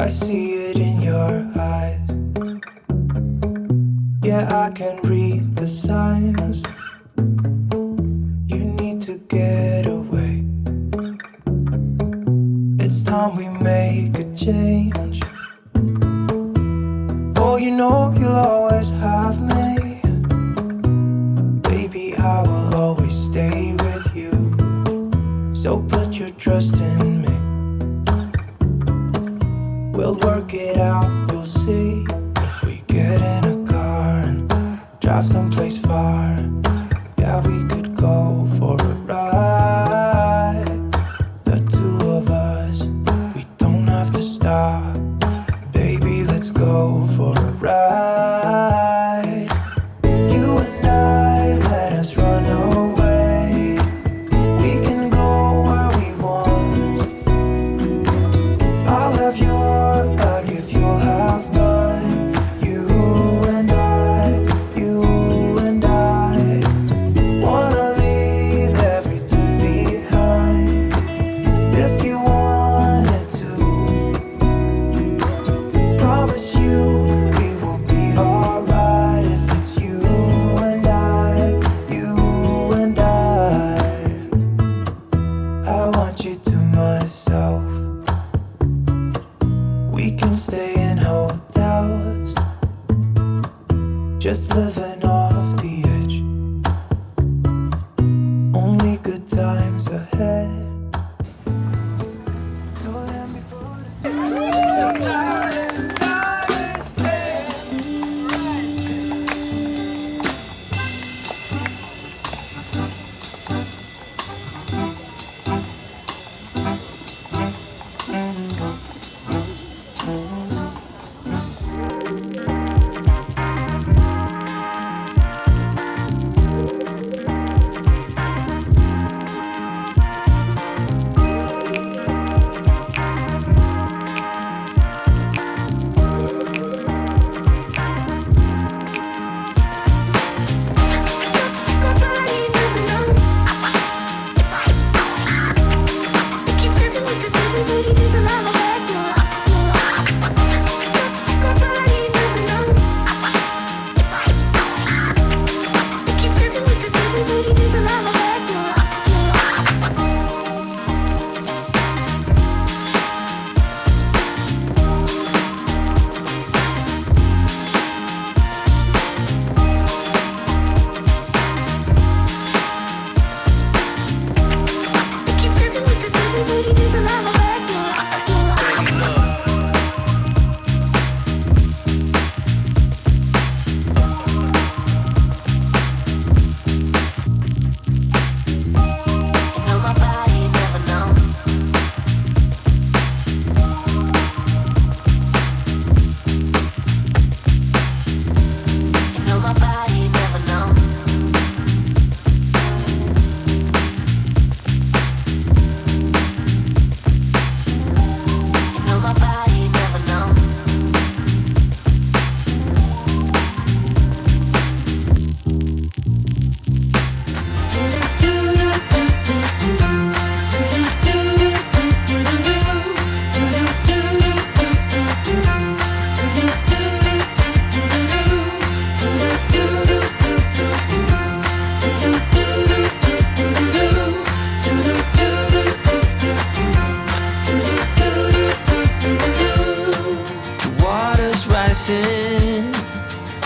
I see it in your eyes. Yeah, I can read the signs. You need to get away. It's time we make a change. Oh, you know you'll always have me. Baby, I will always stay with you. So put your trust in me. We'll work it out, you'll see. If we get in a car and drive someplace far, yeah, we could go for a ride. The two of us, we don't have to stop. Baby, let's go for a ride. You and I, let us run away. We can go where we want. I'll have your bag if you'll have mine. You and I wanna leave everything behind. If you wanted to, promise you we will be alright. If it's you and I want you to myself. We can stay in hotels, just living off the edge. Only good times ahead. So let me put it.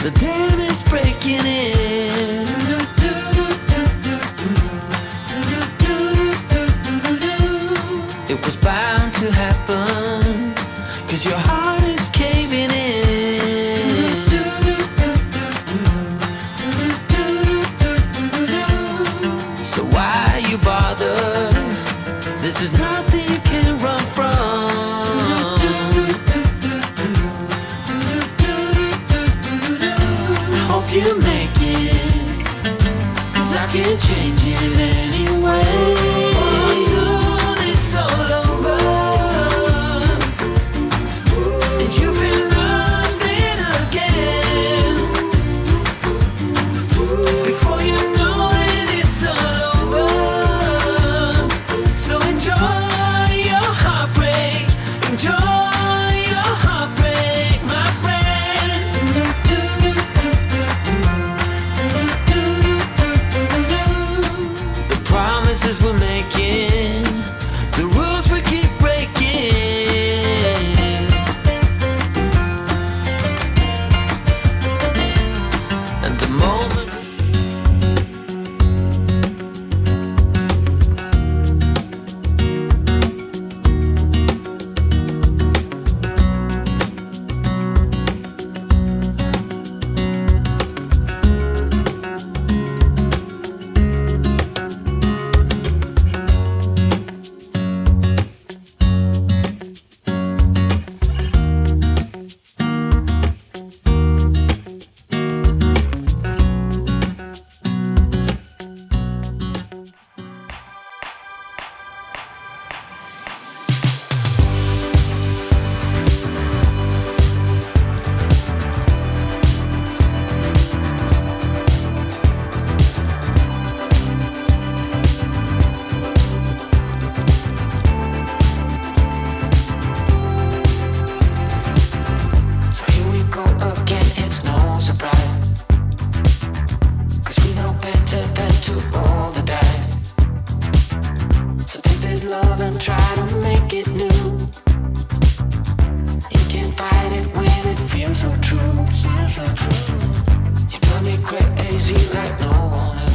The dam is breaking in. It was bound to happen, 'cause your heart is caving in. So why you bother? This is nothing you can run from. You make it, 'cause I can't change it anyway. For soon it's all over. Ooh. You got me crazy like no one else.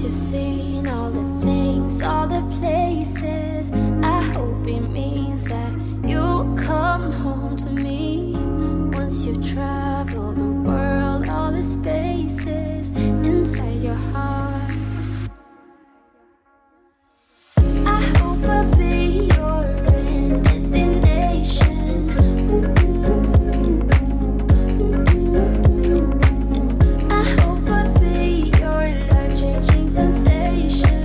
You've seen all the things, all the places. I hope it means that you'll come home to me. Once you've traveled the world, all the spaces inside your heart. I hope I'll be your end destination. I hope I'll be your life-changing sensation.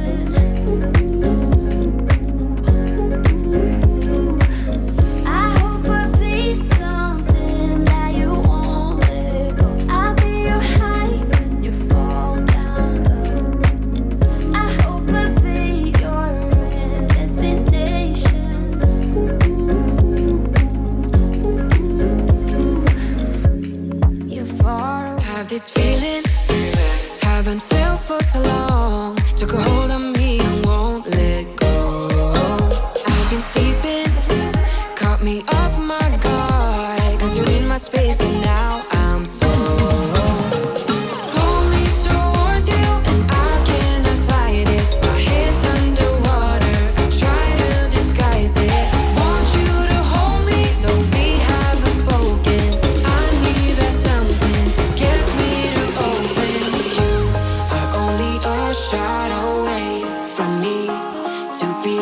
I hope I'll be something that you won't let go. I'll be your high when you fall down low. I hope I'll be your end destination. You're far away. Have this feeling, haven't felt for so long. Took a hold of me and won't let go. I've been sleeping, caught me off my guard. Cause you're in my space and now I'm so. Pull me towards you and I cannot fight it. My head's underwater, I try to disguise it. Want you to hold me, though we haven't spoken. I need that something to get me to open. You are only a shot away from me to be